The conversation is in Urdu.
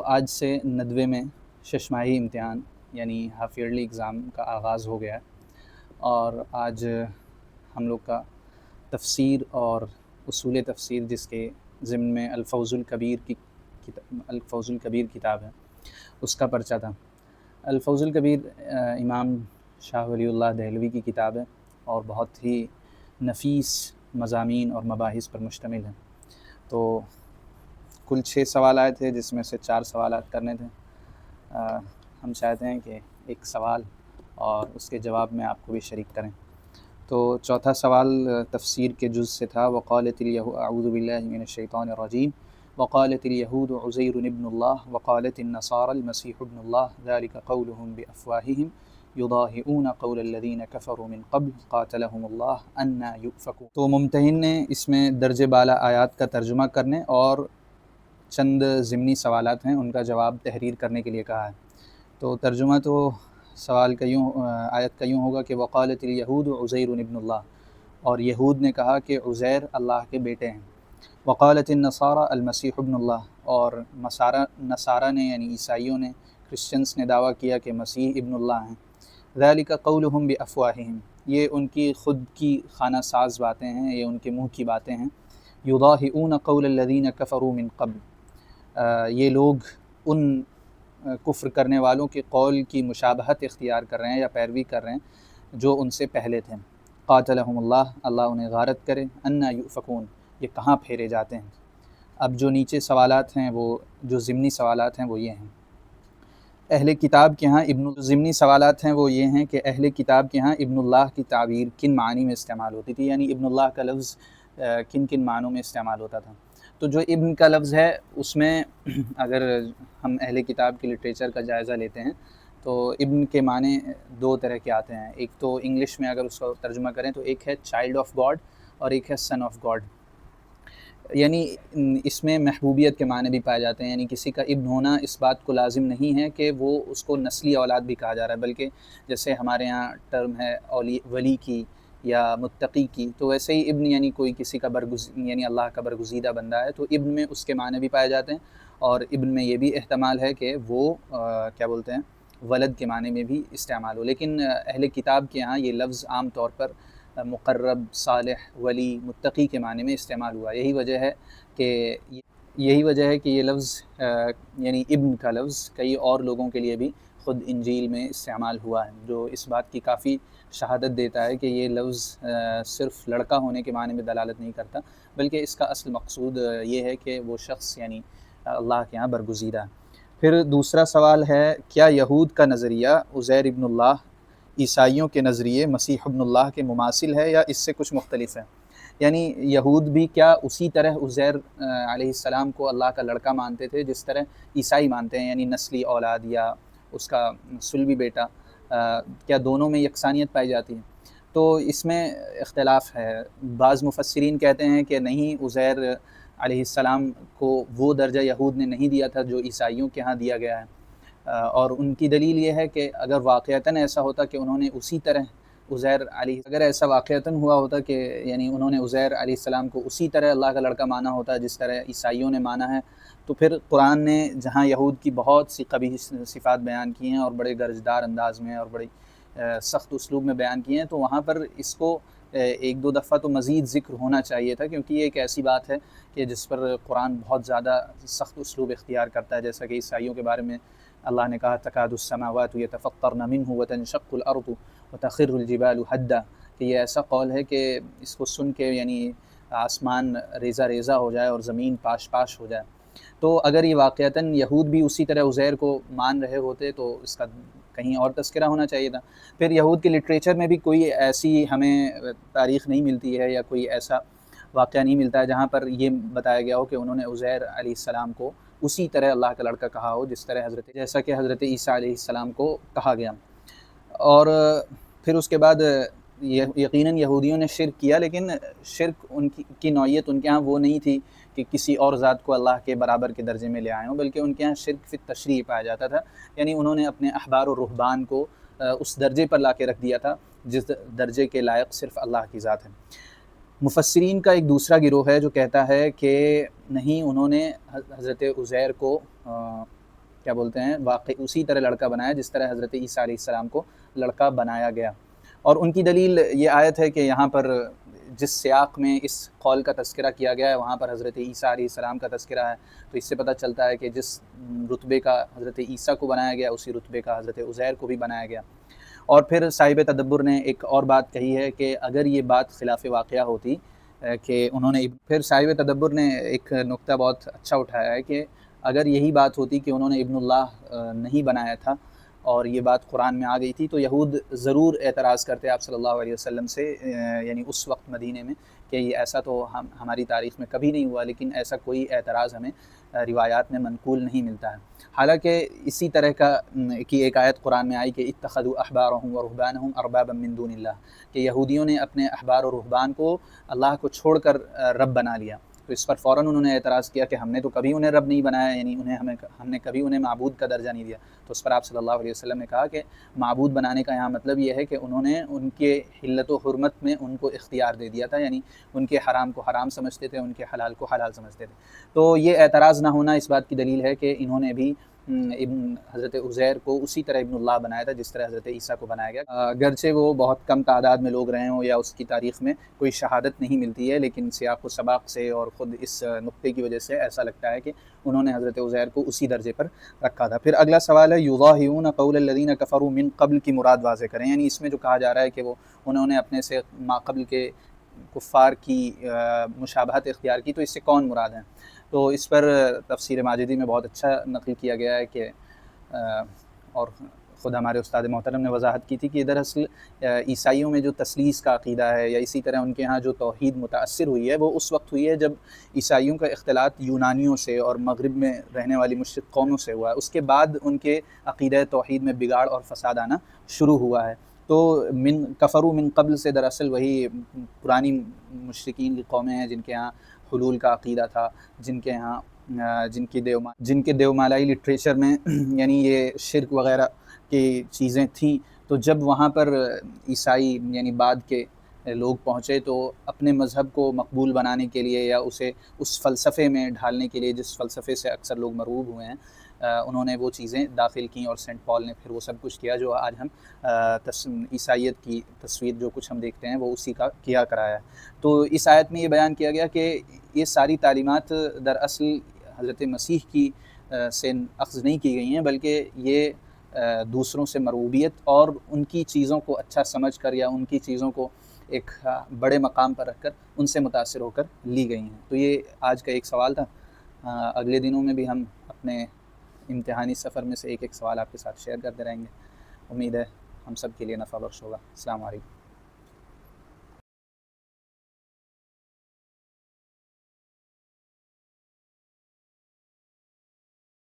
آج سے ندوے میں ششماہی امتحان یعنی ہاف ایئرلی ایگزام کا آغاز ہو گیا ہے، اور آج ہم لوگ کا تفسیر اور اصول تفسیر جس کے ضمن میں الفوز الکبیر کتاب ہے اس کا پرچہ تھا۔ الفوز الکبیر امام شاہ ولی اللہ دہلوی کی کتاب ہے اور بہت ہی نفیس مضامین اور مباحث پر مشتمل ہے۔ تو کل 6 سوال آئے تھے جس میں سے 4 سوالات کرنے تھے۔ ہم چاہتے ہیں کہ ایک سوال اور اس کے جواب میں آپ کو بھی شریک کریں۔ تو چوتھا سوال تفسیر کے جز سے تھا، وقالت اعوذ باللہ من الشیطان الرجیم وقالت اليہود عزیر ابن اللہ وقالت النصارى المسیح ابن اللہ ذلك قولهم بافواہہم یضاہئون قول الذین کفروا من قبل قاتلہم اللہ انا یؤفکون۔ تو ممتحن نے اس میں درجہ بالا آیات کا ترجمہ کرنے اور چند ضمنی سوالات ہیں ان کا جواب تحریر کرنے کے لیے کہا ہے۔ تو ترجمہ تو سوال کا آیت کا یوں ہوگا کہ وقالت الیہود عزیر ابن اللہ، اور یہود نے کہا کہ عزیر اللہ کے بیٹے ہیں۔ وقالت النصارى المسیح ابن اللہ، اور نصارہ نے یعنی عیسائیوں نے، کرسچنس نے دعویٰ کیا کہ مسیح ابن اللہ ہیں۔ ذلك قولهم بافواہہم، یہ ان کی خود کی خانہ ساز باتیں ہیں، یہ ان کے منہ کی باتیں ہیں۔ یضاہئون قول الذین کفروا من قبل، یہ لوگ ان کفر کرنے والوں کے قول کی مشابہت اختیار کر رہے ہیں یا پیروی کر رہے ہیں جو ان سے پہلے تھے۔ قاتلہم اللہ، اللہ انہیں غارت کرے، انا یؤفکون، یہ کہاں پھیرے جاتے ہیں۔ اب جو نیچے سوالات ہیں، وہ جو ضمنی سوالات ہیں وہ یہ ہیں۔ اہل کتاب کے ہاں ضمنی سوالات ہیں وہ یہ ہیں کہ اہل کتاب کے ہاں ابن اللہ کی تعبیر کن معنی میں استعمال ہوتی تھی، یعنی ابن اللہ کا لفظ کن کن معنوں میں استعمال ہوتا تھا۔ تو جو ابن کا لفظ ہے اس میں اگر ہم اہل کتاب کے لٹریچر کا جائزہ لیتے ہیں تو ابن کے معنی 2 طرح کے آتے ہیں۔ ایک تو انگلش میں اگر اس کا ترجمہ کریں تو ایک ہے چائلڈ آف گاڈ اور ایک ہے سن آف گاڈ، یعنی اس میں محبوبیت کے معنی بھی پائے جاتے ہیں، یعنی کسی کا ابن ہونا اس بات کو لازم نہیں ہے کہ وہ اس کو نسلی اولاد بھی کہا جا رہا ہے، بلکہ جیسے ہمارے ہاں ٹرم ہے ولی کی یا متقی کی، تو ویسے ہی ابن یعنی کوئی کسی کا یعنی اللہ کا برگزیدہ بندہ ہے، تو ابن میں اس کے معنی بھی پائے جاتے ہیں، اور ابن میں یہ بھی احتمال ہے کہ وہ کیا بولتے ہیں ولد کے معنی میں بھی استعمال ہو۔ لیکن اہل کتاب کے ہاں یہ لفظ عام طور پر مقرب، صالح، ولی، متقی کے معنی میں استعمال ہوا۔ یہی وجہ ہے کہ یہ لفظ یعنی ابن کا لفظ کئی اور لوگوں کے لیے بھی خود انجیل میں استعمال ہوا ہے، جو اس بات کی کافی شہادت دیتا ہے کہ یہ لفظ صرف لڑکا ہونے کے معنی میں دلالت نہیں کرتا، بلکہ اس کا اصل مقصود یہ ہے کہ وہ شخص یعنی اللہ کے ہاں برگزیدہ ہے۔ پھر دوسرا سوال ہے، کیا یہود کا نظریہ عزیر ابن اللہ عیسائیوں کے نظریے مسیح ابن اللہ کے مماثل ہے یا اس سے کچھ مختلف ہے؟ یعنی یہود بھی کیا اسی طرح عزیر علیہ السلام کو اللہ کا لڑکا مانتے تھے جس طرح عیسائی مانتے ہیں، یعنی نسلی اولاد یا اس کا صلبی بیٹا، کیا دونوں میں یکسانیت پائی جاتی ہے؟ تو اس میں اختلاف ہے۔ بعض مفسرین کہتے ہیں کہ نہیں، عزیر علیہ السلام کو وہ درجہ یہود نے نہیں دیا تھا جو عیسائیوں کے ہاں دیا گیا ہے، اور ان کی دلیل یہ ہے کہ اگر واقعتاً ایسا ہوتا کہ انہوں نے اسی طرح اگر ایسا واقعتاً ہوا ہوتا کہ یعنی انہوں نے عزیر علیہ السلام کو اسی طرح اللہ کا لڑکا مانا ہوتا جس طرح عیسائیوں نے مانا ہے، تو پھر قرآن نے جہاں یہود کی بہت سی قبیح صفات بیان کی ہیں اور بڑے گرجدار انداز میں اور بڑی سخت اسلوب میں بیان کی ہیں، تو وہاں پر اس کو 1-2 دفعہ تو مزید ذکر ہونا چاہیے تھا، کیونکہ یہ ایک ایسی بات ہے کہ جس پر قرآن بہت زیادہ سخت اسلوب اختیار کرتا ہے، جیسا کہ عیسائیوں کے بارے میں اللہ نے کہا تکاد السماوات یتفطرن منہ وتنشق الارض وتخر الجبال ہدا، کہ یہ ایسا قول ہے کہ اس کو سن کے یعنی آسمان ریزہ ریزہ ہو جائے اور زمین پاش پاش ہو جائے۔ تو اگر یہ واقعتاً یہود بھی اسی طرح عزیر کو مان رہے ہوتے تو اس کا کہیں اور تذکرہ ہونا چاہیے تھا۔ پھر یہود کے لٹریچر میں بھی کوئی ایسی ہمیں تاریخ نہیں ملتی ہے یا کوئی ایسا واقعہ نہیں ملتا ہے جہاں پر یہ بتایا گیا ہو کہ انہوں نے عزیر علیہ السلام کو اسی طرح اللہ کا لڑکا کہا ہو جیسا کہ حضرت عیسیٰ علیہ السلام کو کہا گیا۔ اور پھر اس کے بعد یقیناً یہودیوں نے شرک کیا، لیکن شرک ان کی نوعیت ان کے ہاں وہ نہیں تھی کہ کسی اور ذات کو اللہ کے برابر کے درجے میں لے آئے ہوں، بلکہ ان کے ہاں شرک فی التشریع پایا جاتا تھا، یعنی انہوں نے اپنے احبار و رہبان کو اس درجے پر لا کے رکھ دیا تھا جس درجے کے لائق صرف اللہ کی ذات ہے۔ مفسرین کا ایک دوسرا گروہ ہے جو کہتا ہے کہ نہیں، انہوں نے حضرت عزیر کو کیا بولتے ہیں واقع اسی طرح لڑکا بنایا جس طرح حضرت عیسیٰ علیہ السلام کو لڑکا بنایا گیا۔ اور ان کی دلیل یہ آیت ہے کہ یہاں پر جس سیاق میں اس قول کا تذکرہ کیا گیا ہے وہاں پر حضرت عیسیٰ علیہ السلام کا تذکرہ ہے، تو اس سے پتہ چلتا ہے کہ جس رتبے کا حضرت عیسیٰ کو بنایا گیا اسی رتبے کا حضرت عزیر کو بھی بنایا گیا۔ اور پھر صاحب تدبر نے ایک اور بات کہی ہے کہ اگر یہ بات خلاف واقعہ ہوتی کہ انہوں نے، پھر صاحب تدبر نے ایک نقطہ بہت اچھا اٹھایا ہے کہ اگر یہی بات ہوتی کہ انہوں نے ابن اللہ نہیں بنایا تھا اور یہ بات قرآن میں آ گئی تھی تو یہود ضرور اعتراض کرتے آپ صلی اللہ علیہ وسلم سے، یعنی اس وقت مدینے میں، کہ یہ ایسا تو ہماری تاریخ میں کبھی نہیں ہوا، لیکن ایسا کوئی اعتراض ہمیں روایات میں منقول نہیں ملتا ہے۔ حالانکہ اسی طرح کی ایک آیت قرآن میں آئی کہ اتخذوا احبارهم ورهبانهم اربابا من دون اللہ، کہ یہودیوں نے اپنے احبار و رہبان کو اللہ کو چھوڑ کر رب بنا لیا۔ تو اس پر فوراً انہوں نے اعتراض کیا کہ ہم نے تو کبھی انہیں رب نہیں بنایا، یعنی ہم نے کبھی انہیں معبود کا درجہ نہیں دیا۔ تو اس پر آپ صلی اللہ علیہ وسلم نے کہا کہ معبود بنانے کا یہاں مطلب یہ ہے کہ انہوں نے ان کے حلت و حرمت میں ان کو اختیار دے دیا تھا، یعنی ان کے حرام کو حرام سمجھتے تھے، ان کے حلال کو حلال سمجھتے تھے۔ تو یہ اعتراض نہ ہونا اس بات کی دلیل ہے کہ انہوں نے بھی حضرت عزیر کو اسی طرح ابن اللہ بنایا تھا جس طرح حضرت عیسیٰ کو بنایا گیا۔ اگرچہ وہ بہت کم تعداد میں لوگ رہے ہوں یا اس کی تاریخ میں کوئی شہادت نہیں ملتی ہے، لیکن سیاق و سباق سے اور خود اس نقطے کی وجہ سے ایسا لگتا ہے کہ انہوں نے حضرت عزیر کو اسی درجے پر رکھا تھا۔ پھر اگلا سوال ہے یضاہئون قول الذین کفروا من قبل کی مراد واضح کریں، یعنی اس میں جو کہا جا رہا ہے کہ وہ انہوں نے اپنے سے ما قبل کے کفار کی مشابہت اختیار کی، تو اس سے کون مراد ہیں؟ تو اس پر تفسیر ماجدی میں بہت اچھا نقل کیا گیا ہے کہ اور خود ہمارے استاد محترم نے وضاحت کی تھی کہ دراصل عیسائیوں میں جو تثلیث کا عقیدہ ہے یا اسی طرح ان کے ہاں جو توحید متاثر ہوئی ہے وہ اس وقت ہوئی ہے جب عیسائیوں کا اختلاط یونانیوں سے اور مغرب میں رہنے والی مشرق قوموں سے ہوا ہے۔ اس کے بعد ان کے عقیدہ توحید میں بگاڑ اور فساد آنا شروع ہوا ہے۔ تو کفروا من قبل سے دراصل وہی پرانی مشرکین کی قومیں ہیں جن کے ہاں حلول کا عقیدہ تھا، جن کے دیومالائی لٹریچر میں یعنی یہ شرک وغیرہ کی چیزیں تھیں۔ تو جب وہاں پر عیسائی یعنی بعد کے لوگ پہنچے تو اپنے مذہب کو مقبول بنانے کے لیے یا اسے اس فلسفے میں ڈھالنے کے لیے جس فلسفے سے اکثر لوگ مرعوب ہوئے ہیں، انہوں نے وہ چیزیں داخل کیں اور سینٹ پال نے پھر وہ سب کچھ کیا جو آج ہم عیسائیت کی تصویر جو کچھ ہم دیکھتے ہیں وہ اسی کا کیا کرایا ہے۔ تو اس آیت میں یہ بیان کیا گیا کہ یہ ساری تعلیمات دراصل حضرت مسیح کی سے اخذ نہیں کی گئی ہیں، بلکہ یہ دوسروں سے مرغوبیت اور ان کی چیزوں کو اچھا سمجھ کر یا ان کی چیزوں کو ایک بڑے مقام پر رکھ کر ان سے متاثر ہو کر لی گئی ہیں۔ تو یہ آج کا ایک سوال تھا۔ اگلے دنوں میں بھی ہم اپنے امتحانی سفر میں سے ایک سوال آپ کے ساتھ شیئر کرتے رہیں گے۔ امید ہے ہم سب کے لیے نفع بخش ہوگا۔ السلام علیکم۔